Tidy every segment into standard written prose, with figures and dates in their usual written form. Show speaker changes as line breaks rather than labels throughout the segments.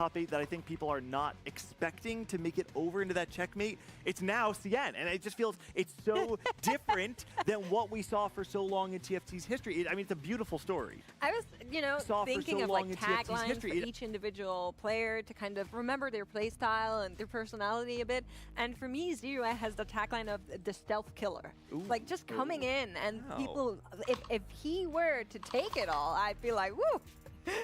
top 8 that I think people are not expecting to make it over into that checkmate. It's now CN, and it just feels it's so different than what we saw for so long in TFT's history. I mean, it's a beautiful story.
I was, thinking of like taglines for each individual player to kind of remember their play style and their personality a bit. And for me, Zero has the tagline of the stealth killer. Ooh. Like just coming in and people, if he were to take it all, I'd feel like, woo.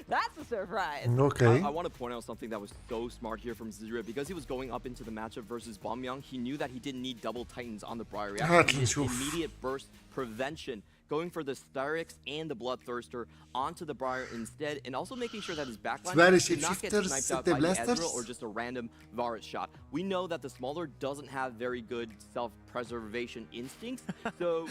That's a surprise.
Okay.
I want to point out something that was so smart here from Zero. Because he was going up into the matchup versus Bombyang, he knew that he didn't need double Titans on the Briar. He actually needed immediate burst prevention, going for the Starix and the Bloodthirster onto the Briar instead, and also making sure that his backline did not get sniped out by the Ezreal or just a random Varus shot. We know that the smaller doesn't have very good self-preservation instincts, so...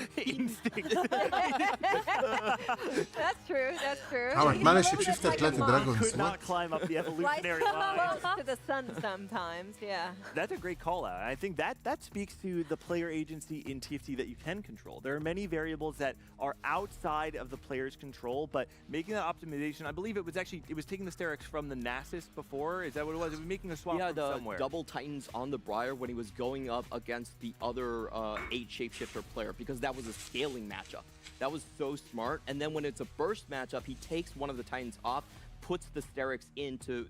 That's true, that's true.
عمل شيفتر 3 دراجونز.
Could not climb up the evolutionary line.
To the sun sometimes, yeah.
That's a great call out. I think that speaks to the player agency in TFT that you can control. There are many variables that are outside of the player's control, but making that optimization, I believe it was taking the Starix from the Nasus before. Is that what it was? It was making a swap from somewhere.
Double Titans on the Briar when he was going up against the other 8 shapeshifter player, because that was a scaling matchup. That was so smart. And then when it's a burst matchup, he takes one of the Titans off, puts the Starix in to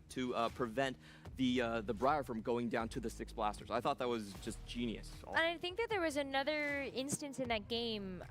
prevent the Briar from going down to the 6 blasters. I thought that was just genius.
And I think that there was another instance in that game.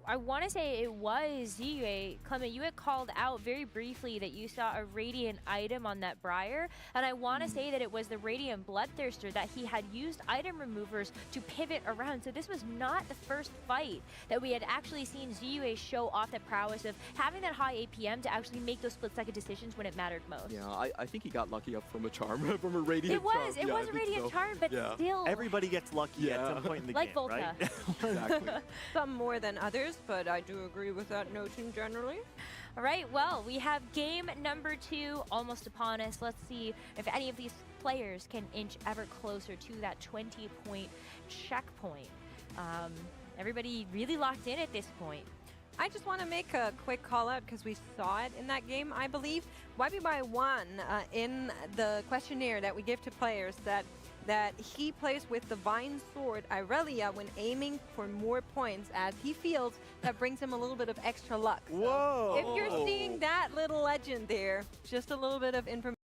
I want to say it was Ziyue. Clement, you had called out very briefly that you saw a Radiant item on that Briar, and I want to say that it was the Radiant Bloodthirster that he had used item removers to pivot around. So this was not the first fight that we had actually seen Ziyue show off that prowess of having that high APM to actually make those split-second decisions when it mattered most.
Yeah, I think he got lucky up from a charm, from a Radiant charm.
It was a Radiant charm, but still.
Everybody gets lucky at some point in the
game,
Volta.
Right?
Exactly.
Some more than others, but I do agree with that notion generally.
All right, well, we have game number 2 almost upon us. Let's see if any of these players can inch ever closer to that 20-point checkpoint. Everybody really locked in at this point.
I just want to make a quick call out because we saw it in that game, I believe. YBY1 in the questionnaire that we give to players that he plays with the Vine Sword Irelia when aiming for more points, as he feels that brings him a little bit of extra luck. So
whoa!
If you're seeing that little legend there, just a little bit of information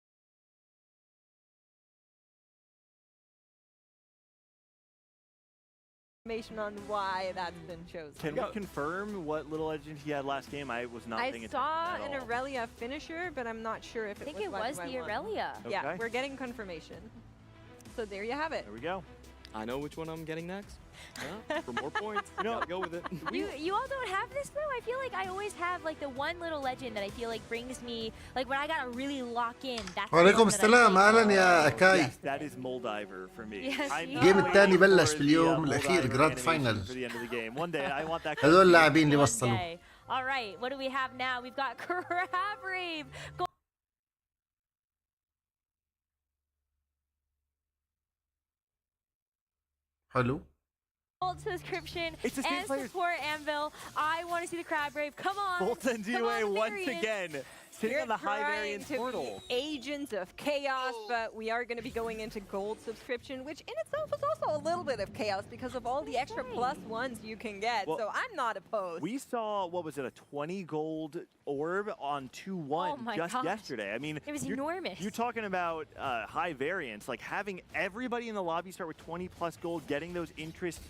on why that's been chosen.
Can we confirm what little legend he had last game? I was not paying attention
I saw
at
an
all.
Irelia finisher, but I'm not sure if
I think it was the Irelia.
Okay.
Yeah, we're getting confirmation. So there you have it.
There we go.
I know which one I'm getting next. Yeah, for more points, gotta go with it.
You all don't have this though? I feel like I always have like the one little legend that I feel like brings me, like when I gotta really lock in. That's
وعليكم السلام، اهلا يا اكاي.
Yes, that is Moldiver for me.
Yes,
الجيم الثاني بلش باليوم الاخير جراند فاينل.
One day I want that.
هذول اللاعبين اللي وصلوا.
All right, what do we have now? We've got Crab Rave.
حلو.
Gold subscription
It's the same
and
players.
support Anvil. I want to see the Crab Rave. Come on.
Volta and DOA once again. Sitting on the high variance portal.
Agents of chaos, but we are going to be going into gold subscription, which in itself is also a little bit of chaos because of all the extra +1s you can get.
Well,
so I'm not opposed.
We saw, what was it, a 20 gold orb on 2-1 just yesterday. I mean,
it was enormous.
You're talking about high variance, like having everybody in the lobby start with 20 plus gold, getting those interest.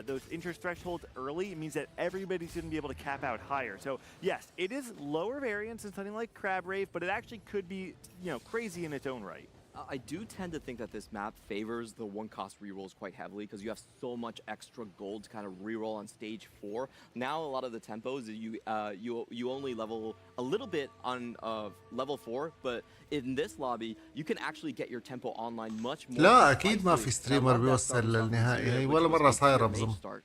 Those interest thresholds early means that everybody's going to be able to cap out higher. So yes, it is lower variance than something like Crab Rave, but it actually could be, crazy in its own right.
I do tend to think that this map favors the one-cost rerolls quite heavily because you have so much extra gold to kind of reroll on stage 4. Now a lot of the tempos, you only level a little bit on level 4, but in this lobby, you can actually get your tempo online much more.
لا أكيد ما في ستريمر بيوصل للنهائي، هي ولا مرة صايرة بظن.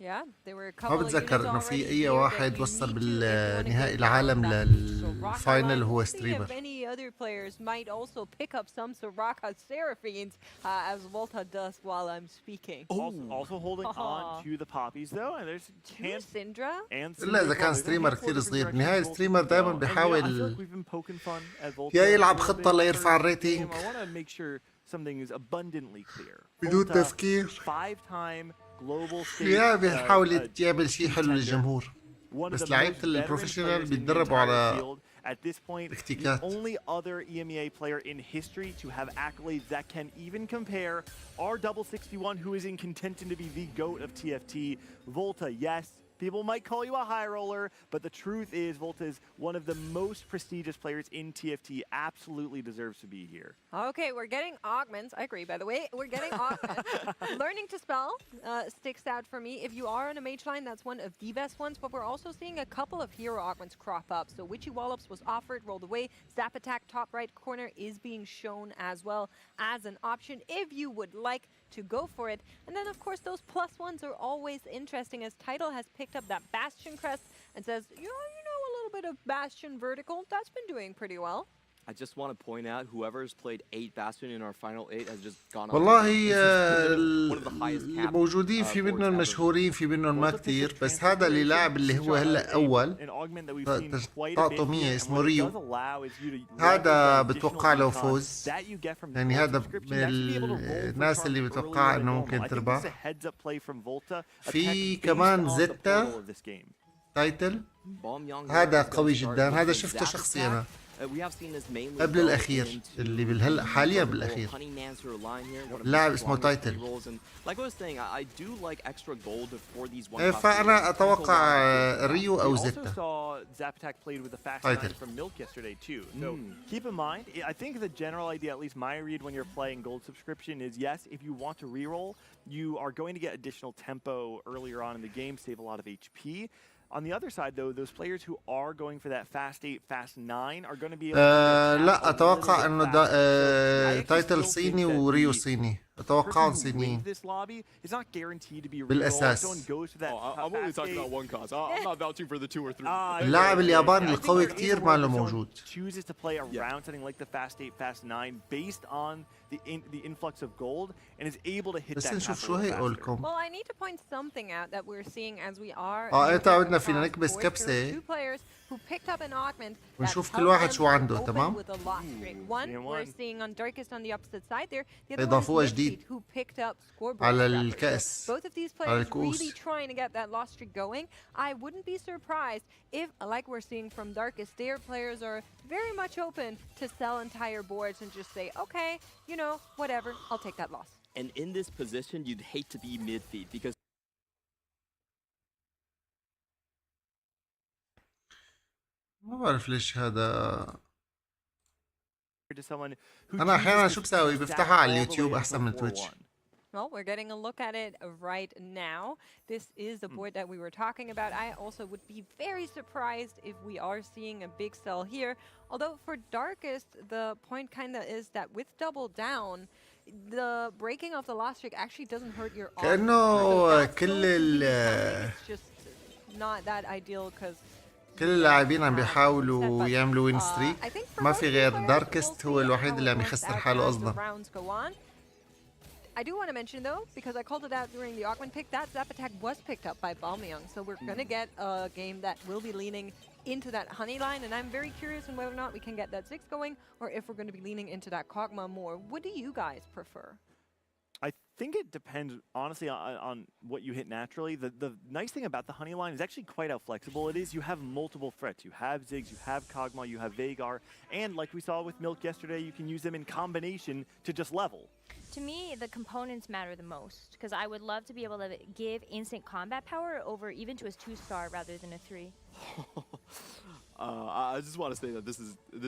ما بتذكر انه في اي واحد وصل بالنهائي العالم للفاينل وهو ستريمر.
Many other players might also pick up some Soraka Seraphines as Volta does while I'm speaking.
Also holding on to the poppies though, and there's chance
Syndra
and
الا اذا كان ستريمر كثير صغير. بالنهاية ستريمر دائما بيحاول يا يلعب خطة ليرفع الريتنج
something is abundantly clear.
بدون تفكير.
5-time global stage.
يا بيحاول يعمل شيء حلو للجمهور. بس لعيبة البروفيشنال بيتدربوا على
At this point, the only other EMEA player in history to have accolades that can even compare are Double 61, who is in contention to be the GOAT of TFT. Volta, yes, people might call you a high roller, but the truth is Volta is one of the most prestigious players in TFT, absolutely deserves to be here.
Okay, we're getting augments. I agree, by the way. We're getting augments. Learning to spell sticks out for me. If you are on a mage line, that's one of the best ones, but we're also seeing a couple of hero augments crop up. So Witchy Wallops was offered, rolled away. Zap Attack top right corner is being shown as well as an option if you would like to go for it. And then, of course, those plus ones are always interesting, as Title has picked up that Bastion crest and says, you know, a little bit of Bastion vertical. That's been doing pretty well.
I just want to point out whoever's played 8 Bastion in our final 8 has just gone on.
والله الموجودين في منهم مشهورين في منهم ما كتير، بس هذا اللي لاعب اللي هو هلا اول تعطوا 100 اسمه ريو، هذا بتوقع له فوز، يعني هذا من الناس اللي بتوقع انه ممكن تربح. في كمان زيتا تايتل، هذا قوي جدا، هذا شفته شخصيا انا قبل الأخير اللي بالهلا حاليا بالأخير، لاعب اسمه تايتل. فأنا أتوقع ريو أو زيتا. تايتل.
Keep in mind, I think the general idea, at least my read when you're playing gold subscription, is yes, if you want to reroll, you are going to get additional tempo earlier on in the game, save a lot of HP. On the other side, though, those players who are going for that fast 8, fast 9 are going to be able to
لا أتوقع إنه تايتل صيني وريو صيني، أتوقعهم صينيين بالأساس. اللاعب الياباني القوي كتير ما له موجود.
chooses to play around something like the fast 8, fast 9 based on the influx of gold and is able to hit
بس
that.
نشوف شو هي قولكم.
Well, I need to point something out that we're seeing as we are.
إنت عودنا فينا نكبس كبسة ونشوف كل واحد شو عنده. تمام. إضافوها جديد على الكأس على الكؤوس.
I wouldn't be surprised if, like we're seeing from Darkest, their players are very much open to sell entire boards and just say, okay, you know, whatever, I'll take that loss.
And in this position, you'd hate to be mid-feed because
ما بعرف ليش هذا. أنا أحيانا شو بساوي؟ بفتحها على اليوتيوب أحسن من تويتش.
Well, we're getting a look at it right now. This is the board that we were talking about. I also would be very surprised if we are seeing a big sell here. Although for Darkest, the point kind of is that with double down, the breaking of the loss streak actually doesn't hurt your odds.
كأنه
It's just not that ideal because
كل اللاعبين عم بيحاولوا يعملوا وين ستريك، ما في غير داركست هو الوحيد اللي عم يخسر حاله أصلا.
I do want to mention though, because I called it out during the Augment pick, that Zap Attack was picked up by Balmyung, so we're going to get a game that will be leaning into that honey line, and I'm very curious on whether or not we can get that 6 going, or if we're going to be leaning into that Kog'Maw more. What do you guys prefer?
I think it depends, honestly, on what you hit naturally. The nice thing about the honey line is actually quite how flexible it is. You have multiple threats. You have Ziggs, you have Kog'Maw, you have Veigar, and like we saw with Milk yesterday, you can use them in combination to just level.
To me, the components matter the most, because I would love to be able to give instant combat power over even to a 2-star rather than a 3.
I just want to say that this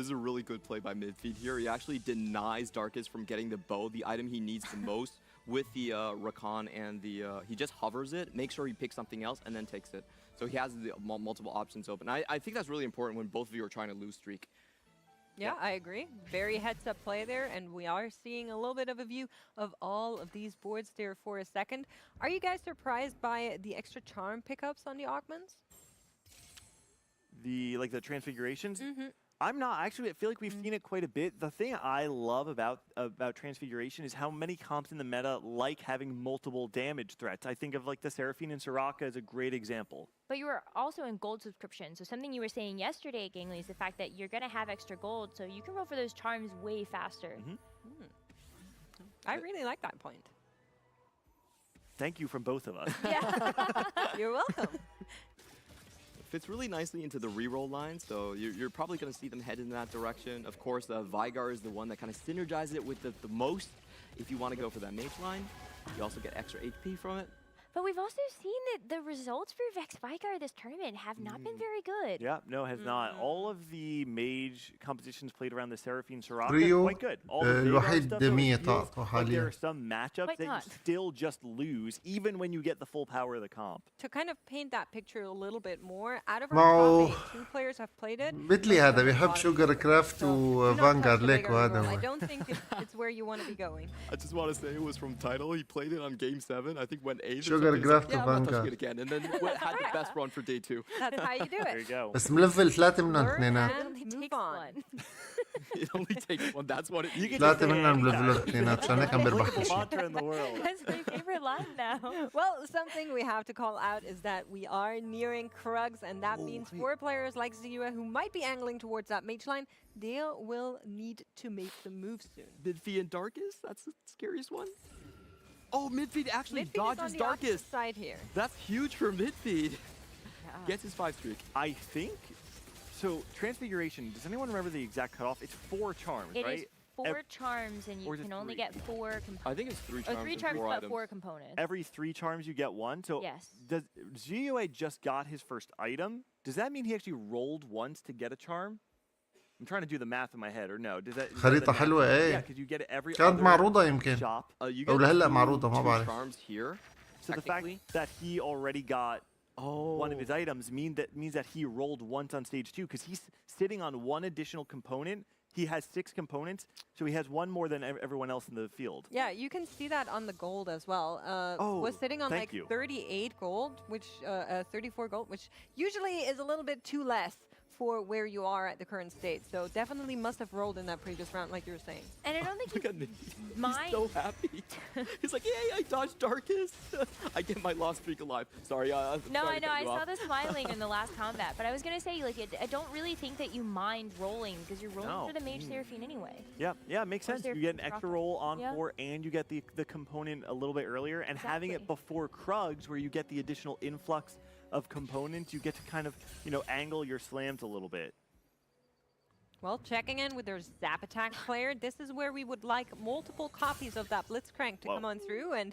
is a really good play by midfeed here. He actually denies Darkest from getting the bow, the item he needs the most, with the Rakan and the he just hovers it, makes sure he picks something else, and then takes it. So he has the multiple options open. I think that's really important when both of you are trying to lose streak.
Yeah, I agree. Very heads-up play there, and we are seeing a little bit of a view of all of these boards there for a second. Are you guys surprised by the extra charm pickups on the augments?
The transfigurations? I'm not. Actually, I feel like we've seen it quite a bit. The thing I love about Transfiguration is how many comps in the meta like having multiple damage threats. I think of the Seraphine and Soraka as a great example.
But you were also in gold subscription, so something you were saying yesterday, Gangly, is the fact that you're going to have extra gold, so you can roll for those charms way faster.
I really like that point.
Thank you from both of us.
Yeah.
You're welcome.
Fits really nicely into the reroll line, so you're probably going to see them head in that direction. Of course, Vigar is the one that kind of synergizes it with the most. If you want to go for that mage line, you also get extra HP from it.
But we've also seen that the results for Vex Vigar this tournament have not been very good.
Yeah, no, it has not. All of the mage compositions played around the Seraphine Soraka are quite good. All the
الوحيد
stuff,
دمية
though,
طاقته
there
حاليا.
are some matchups that you still just lose, even when you get the full power of the comp.
To kind of paint that picture a little bit more, out of our top 8, 2 players have played it.
مثلي هذا بيحب شوجر كرافت وفانغارد ليك وهذا
I
هو.
don't think it's where you want to be going.
I just want to say it was from title. He played it on game 7. I think went 8.
شوجر كرافت
Yeah, I'm not touching
وفانغارد.
it again. And then had the best run for day 2.
That's how you do
There you
it.
go.
بس ملفل 3 منهم اثنينات.
And move on.
It only takes one. That's what it. You get
3 منهم ملفلوا اثنينات عشان هيك عم بربح كل
Applicable
شيء.
mantra in the world.
That's my favorite line now.
Well, something we have to call out is that we are nearing Krugs, and that means for players like Ziyue who might be angling towards that mage line, they will need to make the move soon.
Midfeed and Darkest? That's the scariest one. Oh, Midfeed actually
Midfeed is on
dodges
the opposite
Darkest.
side here.
That's huge for Midfeed. Gets his 5 streak.
I think, so Transfiguration, does anyone remember the exact cutoff? It's 4 charms,
It
right?
is 4 charms, and you
or is it
can only
3?
get 4 components.
I think it's 3 charms.
Oh, 3
and
charms,
4
but
items.
4 components.
Every 3 charms you get 1. So
Yes.
does Ziyue just got his first item? Does that mean he actually rolled once to get a charm? I'm trying to do the math in my head, or no? Does that?
خريطة حلوة
Yeah,
ايه.
because you get it every
كانت
other
معروضة يمكن.
shop.
You
أو
get
لهلا معروضة ما
2
بعرف.
charms here.
So the fact that he already got one of his items means that he rolled once on stage 2, because he's sitting on 1 additional component. He has 6 components, so he has 1 more than everyone else in the field.
Yeah, you can see that on the gold as well. Was sitting on
thank
like
you.
38 gold, which 34 gold, which usually is a little bit too less for where you are at the current state. So definitely must have rolled in that previous round, like you were saying.
And I don't think
Look at
he's
He's so happy. He's like, yay, I dodged Darkest. I get my lost streak alive. Sorry.
No,
sorry
I know.
to cut
I
you
saw
off.
the smiling in the last combat, but I was gonna say, like, I don't really think that you mind rolling because you're rolling for the Mage Seraphine anyway.
Yeah, it makes sense. You get an extra roll on 4, and you get the component a little bit earlier, and having it before Krugs, where you get the additional influx of components, you get to kind of, angle your slams a little bit.
Well, checking in with their Zap Attack player, this is where we would like multiple copies of that Blitzcrank to come on through. And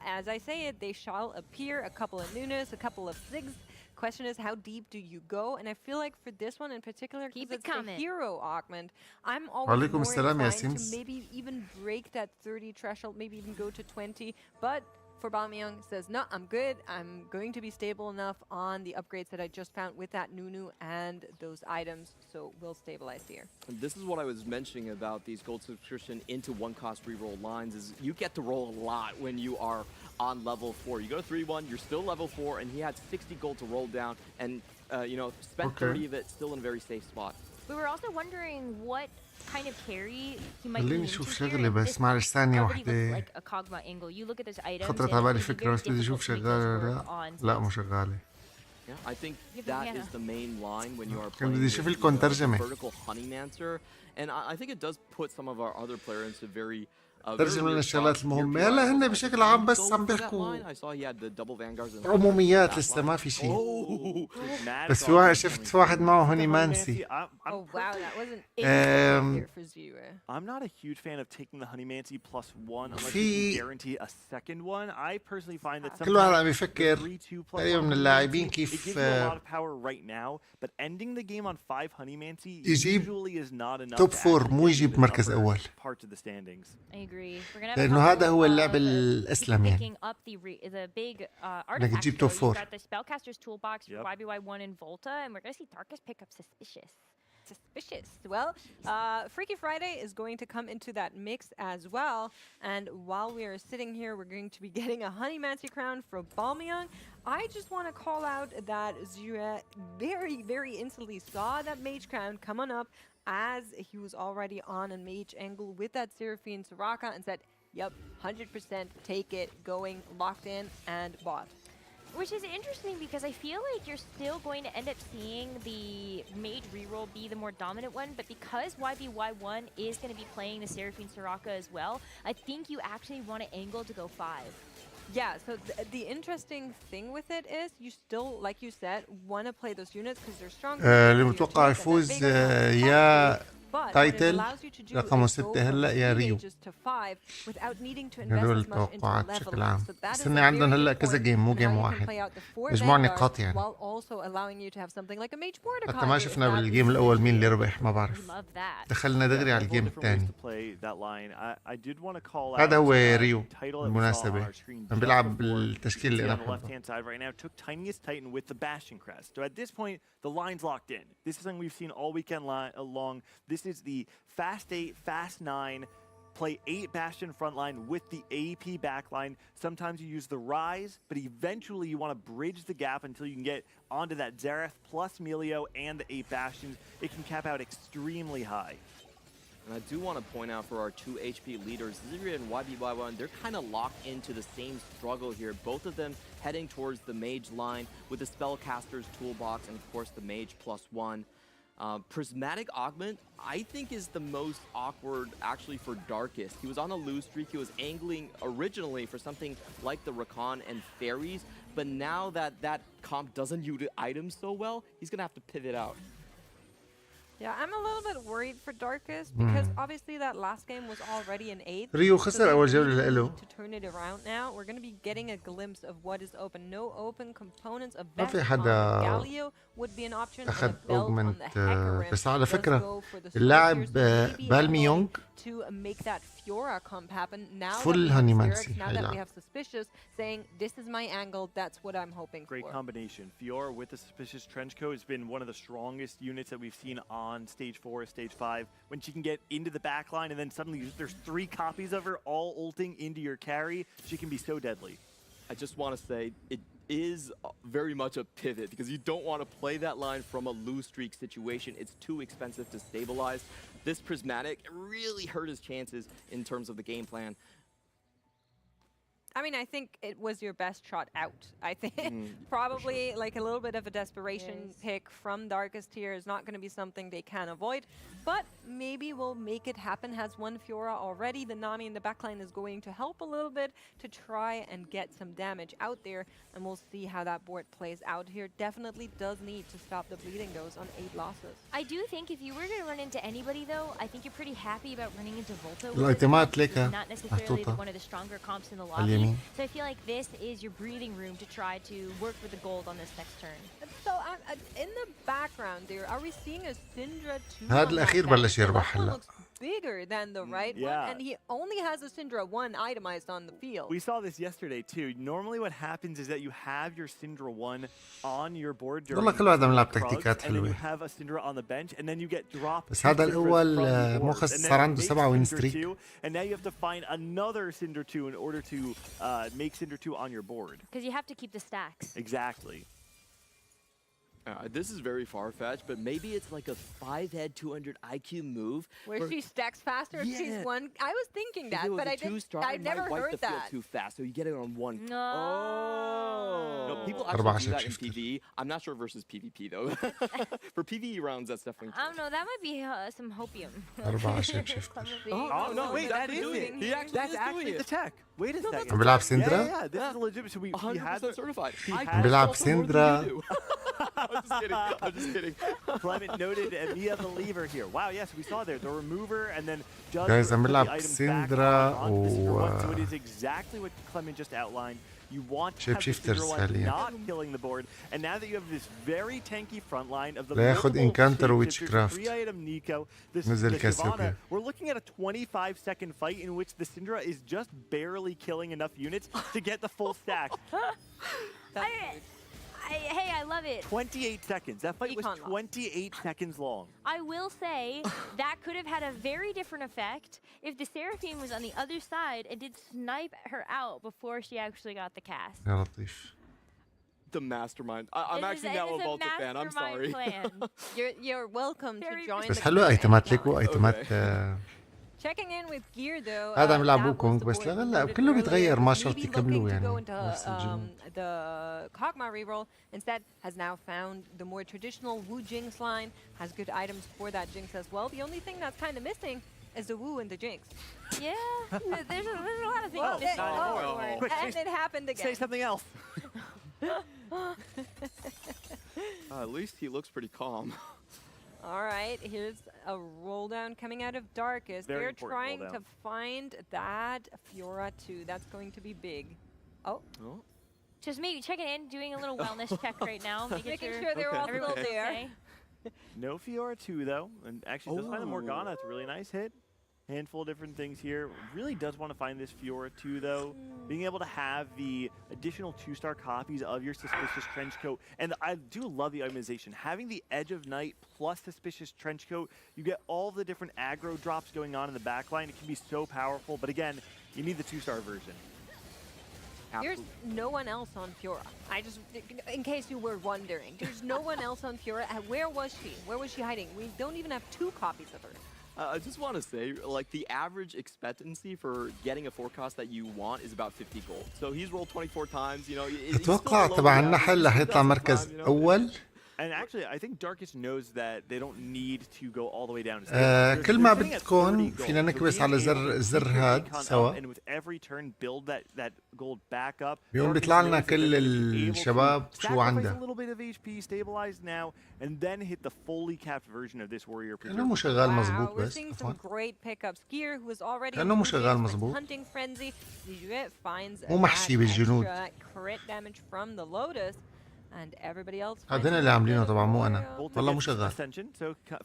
as I say it, they shall appear. A couple of Nunas, a couple of Zigs. Question is, how deep do you go? And I feel like for this one in particular,
Keep
it's
it coming.
the hero augment, I'm always
وعليكم
more
السلام يا
inclined to
سيمس.
maybe even break that 30 threshold, maybe even go to 20. But for Bamyang says, no, I'm good. I'm going to be stable enough on the upgrades that I just found with that Nunu and those items, so we'll stabilize here.
And this is what I was mentioning about these gold subscription into 1-cost reroll lines, is you get to roll a lot when you are on level 4. You go to 3-1, you're still level 4, and he had 60 gold to roll down, and spent 30 of it still in a very safe spot.
We were also wondering what kind of carry he might
خليني
be
اشوف
into
شغلة
here.
بس
This
معلش ثانية
already looks
واحدة.
like a Kog'Maw angle. You look at those items.
خطرت
and
على بالي
it'd be
فكرة
very
بس بدي اشوف
difficult to make
شغالة
those
ولا
work
لا.
on
لا
stage.
مو شغالة.
I think
Give them
that
Hannah.
is the main line when you are
كان
playing
بدي اشوف
with
لكم
the
ترجمة.
vertical Honeymancer, and I think it does put some of our other players into very
ترجمة من الشغلات المهمة. هلا هن بشكل عام بس عم بيحكوا عموميات، لسه ما في شيء. بس في واحد شفت واحد معه هوني مانسي.
Oh wow, that wasn't for Ziyue.
I'm not a huge fan of taking the Honeymancy +1 unless
في-
you can guarantee a second one. I personally find that
كل واحد عم
sometimes
يفكر
the 3-2 +1
تقريبا من اللاعبين
Honeymancy, it
كيف
gives you a lot of power right now, but ending the game on 5 Honeymancy
يجيب
usually is not enough
توب
to
فور،
actually
مو
get
يجيب
you the
مركز
upper
أول.
parts of the standings.
I agree. We're gonna have
لأنه
a
هذا
couple
هو
of,
اللعب
people
الأسلم يعني.
picking up the big
إنك
artifacts.
تجيب
though.
توب
You've
فور.
got the Spellcaster's Toolbox for
Yep.
YBY1 and Volta, and we're gonna see Darkest pick up Suspicious.
suspicious. Well, Freaky Friday is going to come into that mix as well. And while we are sitting here, we're going to be getting a Honeymancy crown for Balmyung. I just want to call out that Zira very, very instantly saw that mage crown coming up as he was already on a mage angle with that Seraphine Soraka and said, yep, 100% take it, going locked in and bought.
Which is interesting because I feel like you're still going to end up seeing the mage reroll be the more dominant one, but because YBY1 is going to be playing the Seraphine Soraka as well, I think you actually want to angle to go 5.
Yeah, so the interesting thing with it is you still, like you said, want to play those units because they're stronger.
اللي متوقع يفوز يا تايتل رقم 6 هلا يا ريو. هدول التوقعات بشكل عام. بس هن عندهم هلا كذا جيم مو جيم واحد. مجموع نقاط يعني. حتى ما شفنا بالجيم الأول مين اللي ربح ما بعرف. دخلنا دغري على الجيم الثاني. هذا هو ريو بالمناسبة. عم بيلعب بالتشكيل اللي أنا بحبه.
The line's locked in. This is something we've seen all weekend long. This is the fast 8, fast 9, play 8 Bastion frontline with the AP backline. Sometimes you use the Rise, but eventually you want to bridge the gap until you can get onto that Xerath plus Melio and the 8 Bastions. It can cap out extremely high.
And I do want to point out for our 2 HP leaders, Zira and YBY1, they're kind of locked into the same struggle here. Both of them heading towards the mage line with the spellcaster's toolbox and of course the mage +1. Prismatic Augment, I think, is the most awkward actually for Darkest. He was on a lose streak. He was angling originally for something like the Rakan and Fairies, but now that that comp doesn't use items so well, he's going to have to pivot out.
Yeah, I'm a little bit worried for Darkest because obviously that last game was already an 8.
ريو خسر أول جولة له.
To turn it around now, we're going to be getting a glimpse of what is open. No open components of
ما في حدا
Galio would be an option.
أخذ أوجمنت. بس على فكرة اللاعب بالميونغ
to make that Fiora comp happen now.
Full Honeymancy.
Now that we have Suspicious saying this is my angle, that's what I'm hoping for.
Great combination. Fiora with the Suspicious trench coat has been one of the strongest units that we've seen on stage 4, stage 5. When she can get into the back line and then suddenly there's 3 copies of her all ulting into your carry, she can be so deadly.
I just want to say it is very much a pivot because you don't want to play that line from a lose streak situation. It's too expensive to stabilize. This Prismatic really hurt his chances in terms of the game plan.
I mean, I think it was your best shot out. I think probably like a little bit of a desperation pick from Darkest here is not going to be something they can avoid. But maybe we'll make it happen. Has one Fiora already. The Nami in the backline is going to help a little bit to try and get some damage out there. And we'll see how that board plays out here. Definitely does need to stop the bleeding goes on 8 losses.
I do think if you were to run into anybody though, I think you're pretty happy about running into Volta. Not necessarily one of the stronger comps in the lobby. So I feel like this is your breathing room to try to work for the gold on this next turn.
So in the background there, are we seeing a Syndra 2?
هذا الأخير بلش يربح هلا.
Bigger than the right one, and he only has a Syndra 1 itemized on the field.
We saw this yesterday too. Normally what happens is that you have your Syndra 1 on your board during
والله كل واحد عم يلعب
and
تكتيكات
then you
حلوة.
have a Syndra on the bench and then you get dropped.
بس هذا الأول مو خس صار عنده 7 win streak.
And now you have to find another Syndra 2 in order to make Syndra 2 on your board.
Because you have to keep the stacks.
Exactly.
This is very far-fetched, but maybe it's like a 5-head 200 IQ move.
Where she stacks faster if she's one. I was thinking that, but I've never heard that.
Too fast, so you get it on one.
No.
No, people actually do that in PvE. I'm not sure versus PvP though. For PvE rounds, that's definitely true.
I don't know. That might be some hopium.
4 شيفتر.
Oh no! Wait, that is it. That's actually the tech. Wait a second.
عم بيلعب سيندرا؟
Yeah, this is legitimate. So we had
100% certified.
عم بيلعب سيندرا.
I'm just kidding. I'm just kidding.
Clement noted Mia the lever here. Wow, yes, we saw there the remover and then just
Guys, عم
put the
بيلعب
items back
سيندرا
on the Syndra 1. So it is exactly what Clement just outlined. You want to have the Syndra 1 not killing the board, and now that you have this very tanky front line of the
لا ياخد انكانتر ويتش كرافت.
3-item Nico,
نزل كاسيوبيا.
we're looking at a 25-second fight in which the Syndra is just barely killing enough units to get the full stack.
Hey, I love it.
28 seconds. That fight was 28 seconds long.
I will say that could have had a very different effect if the Seraphine was on the other side and did snipe her out before she actually got the cast.
يا لطيف.
The mastermind. I'm actually now a Volta fan. I'm sorry.
You're welcome to join.
بس حلوة ايتمات ليكو ايتمات.
Checking in with gear though.
هذا عم يلعبوا كونغ بس لا كله بيتغير ما شرط يكملوا يعني.
The Kog'Maw reroll instead has now found the more traditional Wu Jinx line, has good items for that Jinx as well. The only thing that's kind of missing is the Wu and the Jinx.
Yeah, there's a lot of things.
Quick,
and it happened again.
Say something else.
At least he looks pretty calm.
All right, here's a roll down coming out of Darkest. They're trying to find that Fiora 2. That's going to be big. Oh.
Just maybe checking in, doing a little wellness check right now,
making sure they're all still there.
No Fiora 2 though, and actually does find the Morgana. It's a really nice hit. Handful of different things here. Really does want to find this Fiora 2 though. Being able to have the additional 2-star copies of your Suspicious Trenchcoat. And I do love the itemization. Having the Edge of Night plus Suspicious Trenchcoat, you get all the different aggro drops going on in the backline. It can be so powerful, but again, you need the 2-star version.
There's no one else on Fiora. In case you were wondering, there's no one else on Fiora. Where was she? Where was she hiding? We don't even have 2 copies of her.
I just want to say, like, the average expectancy for getting a forecast that you want is about 50 gold. So he's rolled 24 times, you know.
اتوقع تبع النحل رح يطلع مركز أول.
And actually, I think Darkest knows that they don't need to go all the way down.
كل ما بدكم فينا نكبس على الزر هاد سوا.
And with every turn, build that gold back up.
بيقوم بيطلع لنا كل الشباب شو عنده.
A little bit of HP, stabilize now, and then hit the fully capped version of this warrior.
كأنه مو شغال مزبوط بس.
We're seeing some great pickups. Gear who was already
كأنه مو شغال مزبوط.
hunting frenzy. Liyue finds
مو محشي بالجنود.
crit damage from the Lotus. And everybody else.
هذين اللي عاملينه طبعا مو أنا. والله مو شغال.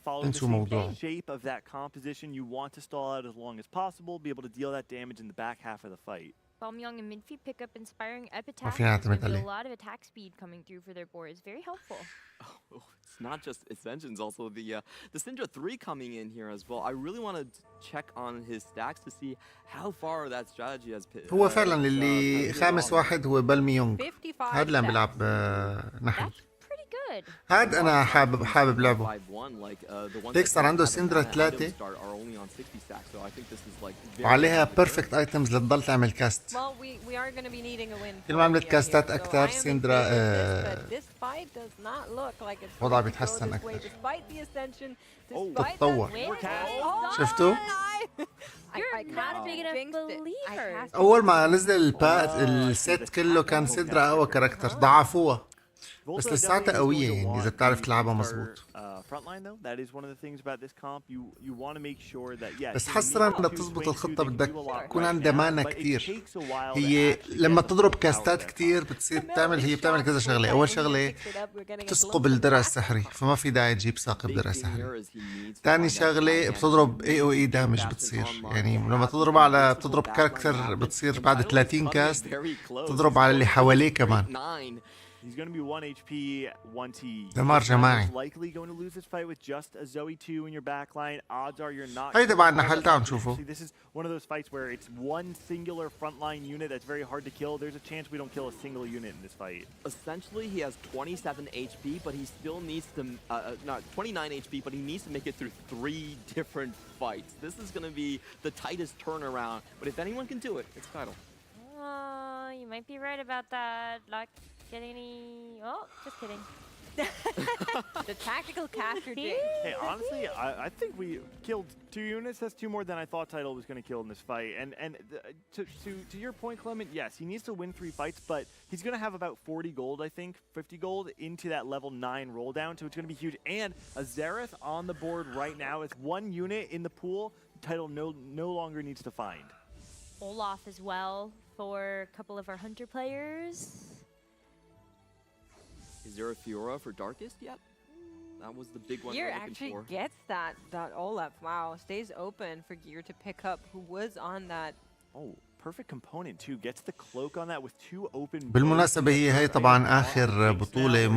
انسوا موضوع.
Shape of that composition, you want to stall out as long as possible, be able to deal that damage in the back half of the fight.
Balmyong and midfield pick up inspiring epitaph. A lot of attack speed coming through for their board is very helpful.
Oh, it's not just Ascensions, also the Syndra 3 coming in here as well. I really want to check on his stacks to see how far that strategy has put.
هو فعلا اللي خامس واحد هو بالميونغ. هذا اللي عم بيلعب نحل. هاد انا حابب لعبه. هيك صار عنده سندرا 3 وعليها بيرفكت ايتمز لتضل تعمل كاست. كل ما عملت كاستات اكثر سندرا وضعها بيتحسن اكثر. بتطور. شفتوا؟ اول ما نزل السيت كله كان سندرا اقوى كاركتر، ضعفوها بس لساتها قوية يعني إذا بتعرف تلعبها مظبوط. بس حسنا بدها تزبط الخطة بدك يكون عندها مانا كتير. هي لما تضرب كاستات كتير بتصير بتعمل كذا شغلة. أول شغلة بتسقب الدرع السحري فما في داعي تجيب ساقب درع سحري. تاني شغلة بتضرب AOE دامج بتصير يعني لما بتضرب كاركتر بتصير بعد 30 كاست تضرب على اللي حواليه كمان.
He's going to be 1 HP, 1 T.
دمار جماعي.
Likely going to lose this fight with just a Zoe 2 in your backline. Odds are you're not.
هيدا بعد نحل تعال نشوفه.
This is one of those fights where it's one singular frontline unit that's very hard to kill. There's a chance we don't kill a single unit in this fight.
Essentially, he has 27 HP, but he still needs to, not 29 HP, but he needs to make it through 3 different fights. This is going to be the tightest turnaround. But if anyone can do it, it's Tidal.
You might be right about that. Like. Oh, just kidding.
The tactical caster did.
Hey, honestly, I think we killed 2 units. That's 2 more than I thought Tidal was going to kill in this fight. And to your point, Clement, yes, he needs to win 3 fights, but he's going to have about 40 gold, I think, 50 gold into that level 9 roll down. So it's going to be huge. And a Xerath on the board right now is 1 unit in the pool. Tidal no longer needs to find.
Olaf as well for a couple of our hunter players.
Is there a Fiora for Darkest yet? That was the big one.
Gear actually gets that Olaf. Wow, stays open for Gear to pick up who was on that
perfect component too. Gets the cloak on that with two open.
بالمناسبة هي طبعا آخر بطولة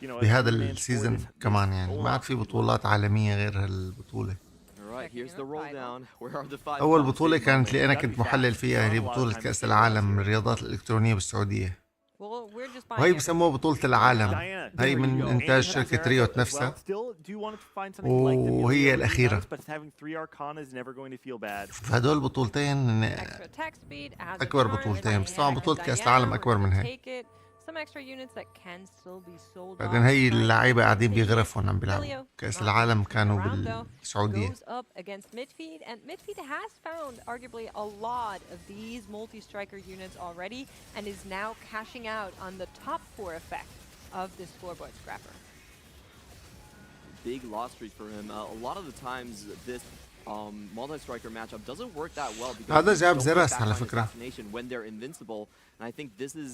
بهذا السيزون كمان، يعني ما عاد في بطولات عالمية غير هالبطولة. أول بطولة كانت اللي أنا كنت محلل فيها هي بطولة كأس العالم للرياضات الإلكترونية بالسعودية، وهي بسموها بطولة العالم. هي من إنتاج شركة ريوت نفسها، وهي الأخيرة. فهدول البطولتين أكبر بطولتين، بس طبعا بطولة كأس العالم أكبر من هيك. بعدين هي اللعيبة قاعدين بغرفهم عم بيلعبوا. كأس العالم كانوا بالسعودية.
Big loss streak for him. A lot of the times this multi-striker matchup doesn't work that well because
هذا جاب زرس على فكرة.
when they're invincible, and I think this is